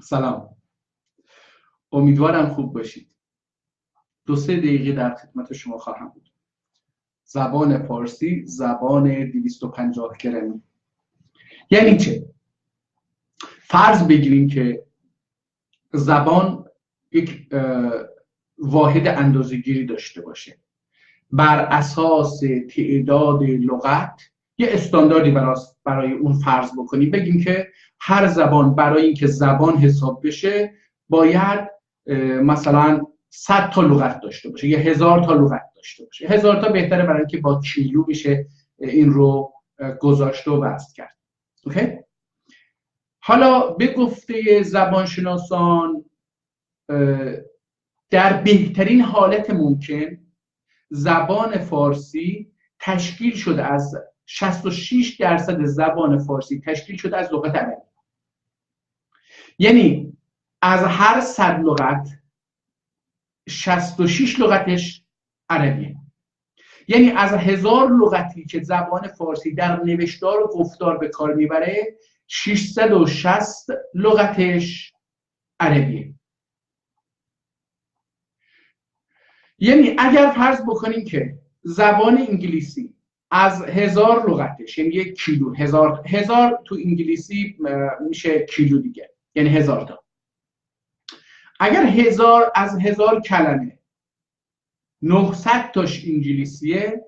سلام، امیدوارم خوب باشید. 2-3 دقیقه در خدمت شما خواهم بود. زبان فارسی، زبان 250 گرمی. یعنی چه؟ فرض بگیریم که زبان یک واحد اندازه‌گیری داشته باشه. بر اساس تعداد لغت یه استانداردی برای اون فرض بکنیم. بگیم که هر زبان برای اینکه زبان حساب بشه باید مثلا 100 تا لغت داشته باشه یا 1000 تا لغت داشته باشه. 1000 تا بهتره برای اینکه با کیلو میشه این رو گذاشت و وزن کرد. اوکی؟ حالا به گفته زبانشناسان در بهترین حالت ممکن زبان فارسی تشکیل شده از 66% زبان فارسی تشکیل شده از لغت عربی. یعنی از هر 100 لغت 66 لغتش عربیه. یعنی از 1000 لغتی که زبان فارسی در نوشتار و گفتار به کار میبره 660 لغتش عربیه. یعنی اگر فرض بکنیم که زبان انگلیسی از 1000 لغتش، یعنی 1 کیلو، 1000 تو انگلیسی میشه کیلو دیگه، یعنی 1000 تا. اگر 1000 از 1000 کلمه 900 تاش انگلیسیه،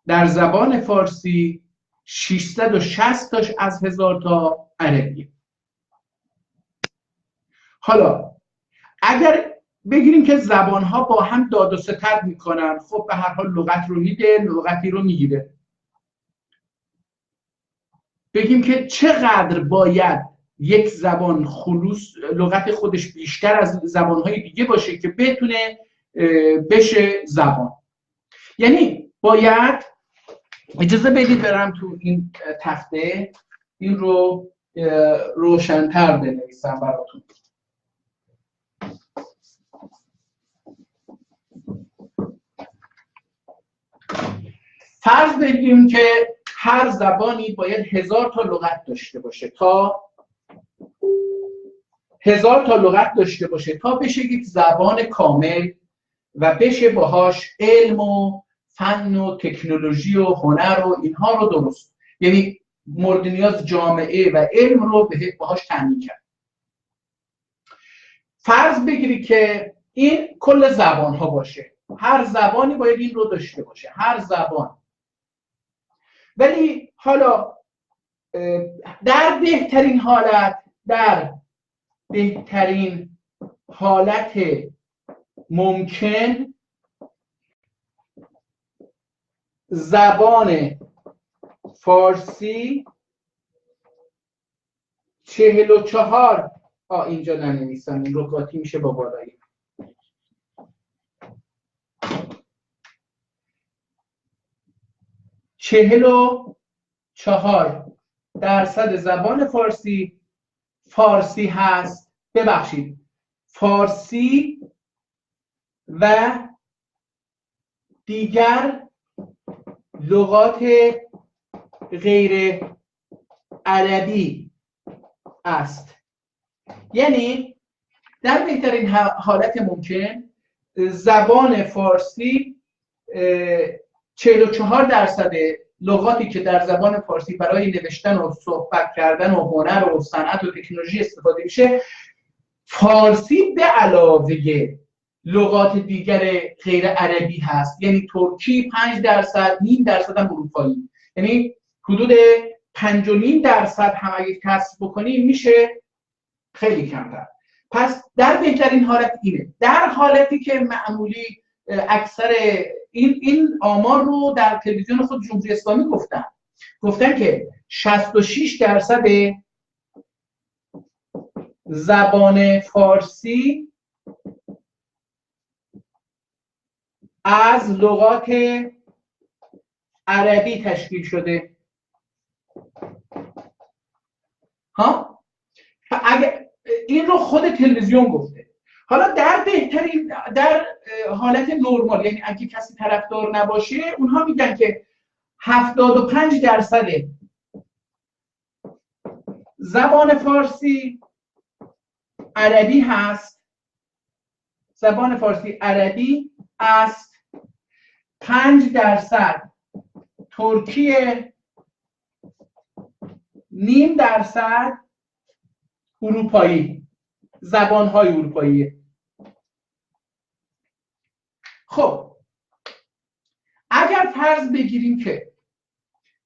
در زبان فارسی 660 تاش از 1000 تا عربیه. حالا اگر بگیریم که زبان‌ها با هم داد و ستد میکنن، خب به هر حال لغت رو میده، لغتی رو میگیره. بگیم که چقدر باید یک زبان خلوص لغت خودش بیشتر از زبان‌های دیگه باشه که بتونه بشه زبان. یعنی باید اجازه بدید برم تو این تخته این رو روشن‌تر بنویسم براتون. فرض بگیریم که هر زبانی باید 1000 تا لغت داشته باشه تا 1000 تا لغت داشته باشه تا بشه یک زبان کامل و بشه باهاش علم و فن و تکنولوژی و هنر و اینها رو درست، یعنی مورد نیاز جامعه و علم رو باهاش تامین کرد. فرض بگیری که این کل زبان ها باشه، هر زبانی باید این رو داشته باشه، هر زبان. ولی حالا در بهترین حالت ممکن زبان فارسی 44 اینجا ننویسم، این رو قاطی میشه با بالایی. 44% زبان فارسی هست، ببخشید فارسی و دیگر لغات غیر عربی است. یعنی در بهترین حالت ممکن زبان فارسی 44% لغاتی که در زبان فارسی برای نوشتن و صحبت کردن و هنر و صنعت و تکنولوژی استفاده میشه، فارسی به علاوه لغات دیگر غیر عربی هست. یعنی ترکی 5%، 0.5% هم اروپایی، یعنی حدود 5.5% هم اگه کسب بکنیم میشه خیلی کمتر. پس در بهترین حالت اینه. در حالتی که معمولی اکثر این آمار رو در تلویزیون خود جمهوری اسلامی گفتن که 66% زبان فارسی از لغات عربی تشکیل شده. اگه این رو خود تلویزیون گفته. حالا در حالت نرمال، یعنی اگه کسی طرفدار نباشه، اونها میگن که 75% زبان فارسی عربی هست، زبان فارسی عربی است، 5% ترکیه، 0.5% اروپایی، زبانهای اروپایی. خب اگر فرض بگیریم که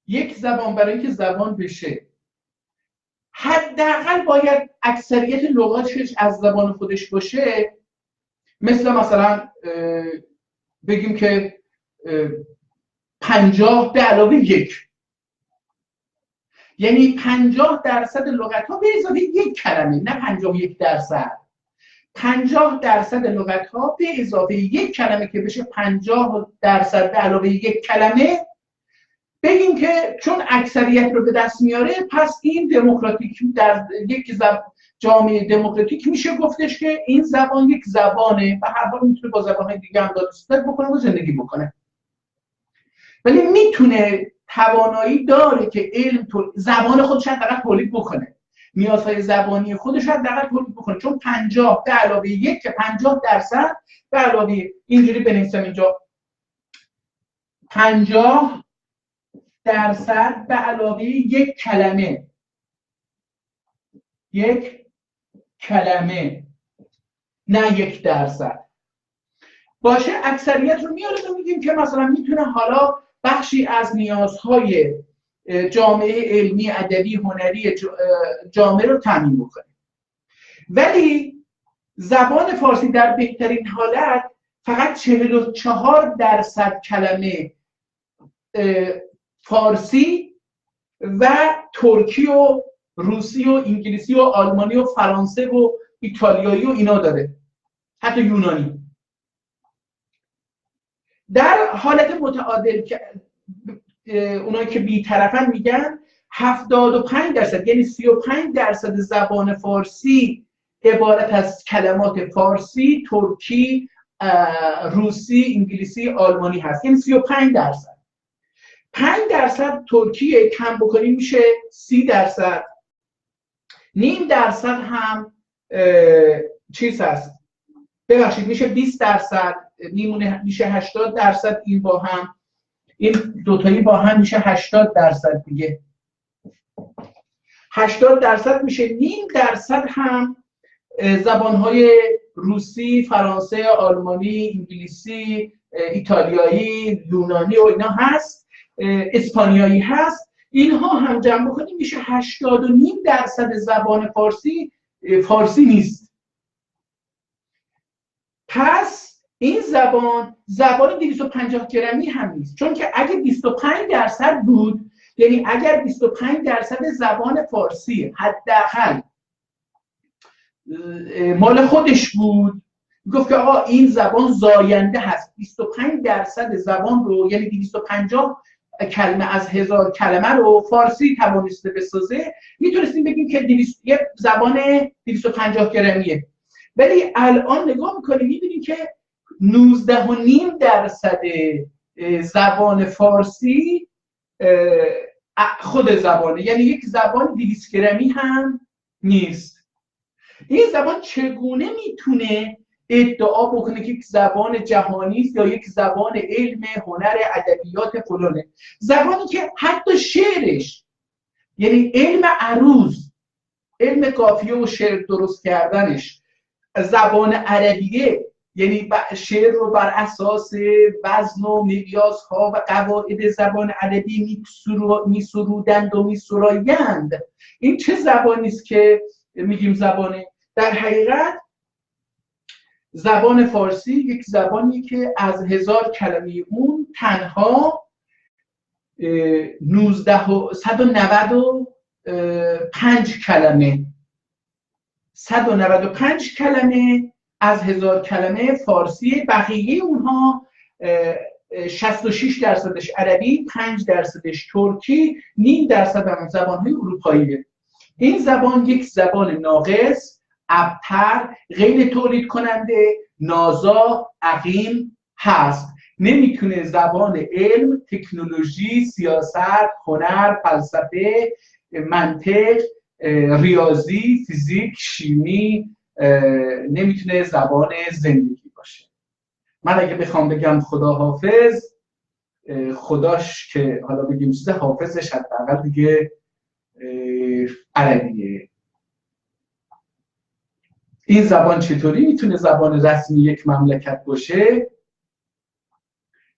یک زبان برای اینکه زبان بشه حداقل باید اکثریت لغاتش از زبان خودش باشه، مثلا بگیم که 50 به علاوه 1، یعنی 50% لغت‌ها به اضافه 1 کلمه، نه 51%. 50% لغت‌ها به اضافه 1 کلمه که بشه 50% به علاوه 1 کلمه. بگیم که چون اکثریت رو به دست میاره پس این دموکراتیک، در یک جامعه دموکراتیک میشه گفتش که این زبان یک زبانه و هر حال میتونه با زبان‌های دیگه هم داد بکنه و زندگی بکنه، ولی میتونه توانایی داره که علم زبان خودش حداقل تولید بکنه، نیازهای زبانی خودش حداقل تولید بکنه، چون 50 به علاوه 1 که 50% به علاوه، اینجوری بنویسم اینجا 50% به علاوه 1 کلمه، 1 کلمه نه 1% باشه، اکثریت رو میاره و میگیم که مثلا میتونه حالا بخشی از نیازهای جامعه علمی، ادبی، هنری جامعه رو تامین بکنه. ولی زبان فارسی در بهترین حالت فقط 44% کلمه فارسی و ترکی و روسی و انگلیسی و آلمانی و فرانسه و ایتالیایی و اینا داره، حتی یونانی. در حالت متعادل که اونایی که بی‌طرفن میگن 75%، یعنی 35% زبان فارسی عبارت از کلمات فارسی، ترکی، روسی، انگلیسی، آلمانی هست، یعنی 35%. 5% ترکی کم بکنیم میشه 30%. 0.5% هم چیز هست، ببخشید میشه 20%، میمونه میشه 80%. این با هم، این دوتایی با هم میشه 80% دیگه. 80% میشه. 0.5% هم زبانهای روسی، فرانسه، آلمانی، انگلیسی، ایتالیایی، یونانی و اینا هست، اسپانیایی هست. اینها هم جمع بکنیم میشه 80.5% زبان فارسی نیست. پس این زبان 250 گرمی هم نیست، چون که اگه 25% بود، یعنی اگر 25% زبان فارسی حداقل مال خودش بود، گفت که آقا این زبان زاینده هست، 25% زبان رو، یعنی 250 کلمه از 1000 کلمه رو فارسی توانسته بسازه، میتونستیم بگیم که یک زبان 250 گرمیه. ولی الان نگاه میکنیم میبینیم که 19.5% زبان فارسی خود زبانه، یعنی یک زبان 200 گرمی هم نیست. این زبان چگونه میتونه ادعا بکنه که یک زبان جهانی است یا یک زبان علم، هنر، ادبیات فلانه؟ زبانی که حتی شعرش، یعنی علم عروض، علم قافیه و شعر درست کردنش، زبان عربیه، یعنی شعر رو بر اساس وزن و مقیاس‌ها و قواعد زبان عربی میسرودند و میسرایند. این چه زبانی است که میگیم زبانه؟ در حقیقت زبان فارسی یک زبانی که از 1000 کلمه اون تنها 195 کلمه از 1000 کلمه فارسی، بقیه اونها 66% عربی، 5% ترکی، 0.5% هم زبان‌های اروپاییه. این زبان یک زبان ناقص، ابتر، غیر تولید کننده، نازا، عقیم هست. نمیتونه زبان علم، تکنولوژی، سیاست، هنر، فلسفه، منطق، ریاضی، فیزیک، شیمی، نمیتونه زبان زندگی باشه. من اگه بخوام بگم خدا حافظ، خداش که حالا بگیم چیز، حافظش حداقل دیگه عربیه. این زبان چطوری میتونه زبان رسمی یک مملکت باشه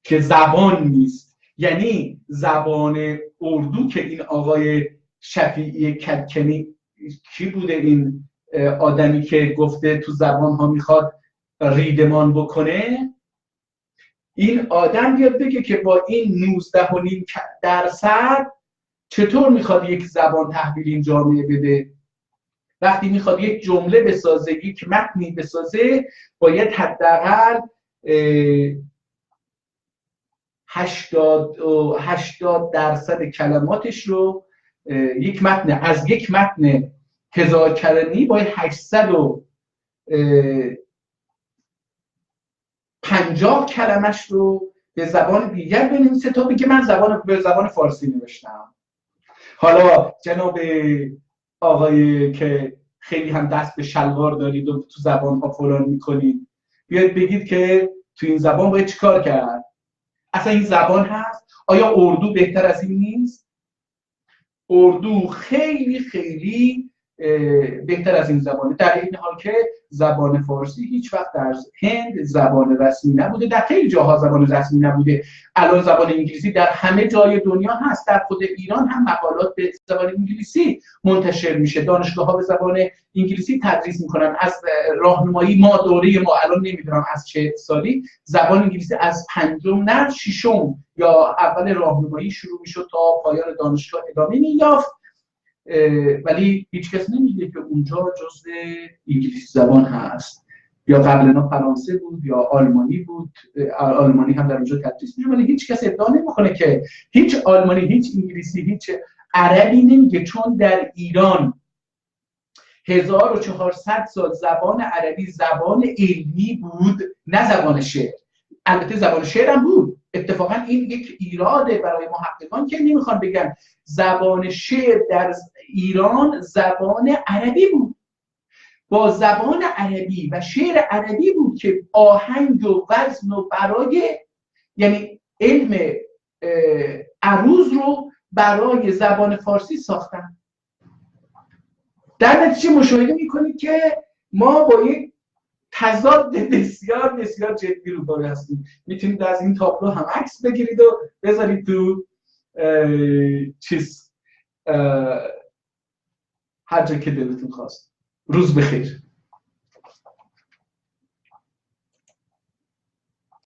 که زبان نیست؟ یعنی زبان اردو که این آقای شفیعی کدکنی، کی بوده این آدمی که گفته تو زبان ها میخواد ریدمان بکنه، این آدم بیاد بگه که با این 19.5% چطور میخواد یک زبان تحویل این جامعه بده؟ وقتی میخواد یک جمله بسازه، یک متنی بسازه، باید حداقل 80% کلماتش رو یک متن، از یک متن 1000 کلمه‌ای باید 850 کلمش رو به زبان دیگر بنویسه تا بگه من به زبان فارسی نوشتم. حالا جناب آقای که خیلی هم دست به شلوار دارید و تو زبان ها فلان میکنید، بیاید بگید که تو این زبان باید چیکار کرد؟ اصلا این زبان هست؟ آیا اردو بهتر از این نیست؟ اردو خیلی خیلی بهتر از این زبانه، در این حال که زبان فارسی هیچ وقت در هند زبان رسمی نبوده، در خیلی جاها زبان رسمی نبوده. الان زبان انگلیسی در همه جای دنیا هست، در خود ایران هم مقالات به زبان انگلیسی منتشر میشه، دانشگاه‌ها به زبان انگلیسی تدریس میکنن. از راهنمایی ما، دوره ما الان نمیدونم از چه سالی، زبان انگلیسی از 5م نه 6م یا اول راهنمایی شروع میشد تا پایان دانشگاه ادامه می‌یافت، ولی هیچ کس نمیگه که اونجا جزء انگلیسی زبان هست، یا قبلا فرانسه بود یا آلمانی بود، آلمانی هم در اونجا تدریس میشه، ولی هیچ کس ادعا نمیکنه که هیچ آلمانی، هیچ انگلیسی، هیچ عربی نمیگه، چون در ایران 1400 سال زبان عربی زبان علمی بود، نه زبان شعر. البته زبان شعر هم بود، اتفاقا این یک ایراده برای محققان که نمیخوان بگن زبان شعر در ایران زبان عربی بود. با زبان عربی و شعر عربی بود که آهنگ و وزن و برای، یعنی علم عروض رو برای زبان فارسی ساختن. در نتیجه مشاهده میکنید که ما با یک تضاد بسیار بسیار جدی روبرو هستیم. میتونید از این تابلو هم عکس بگیرید و بذارید تو هر جا که دلتون خواست. روز بخیر.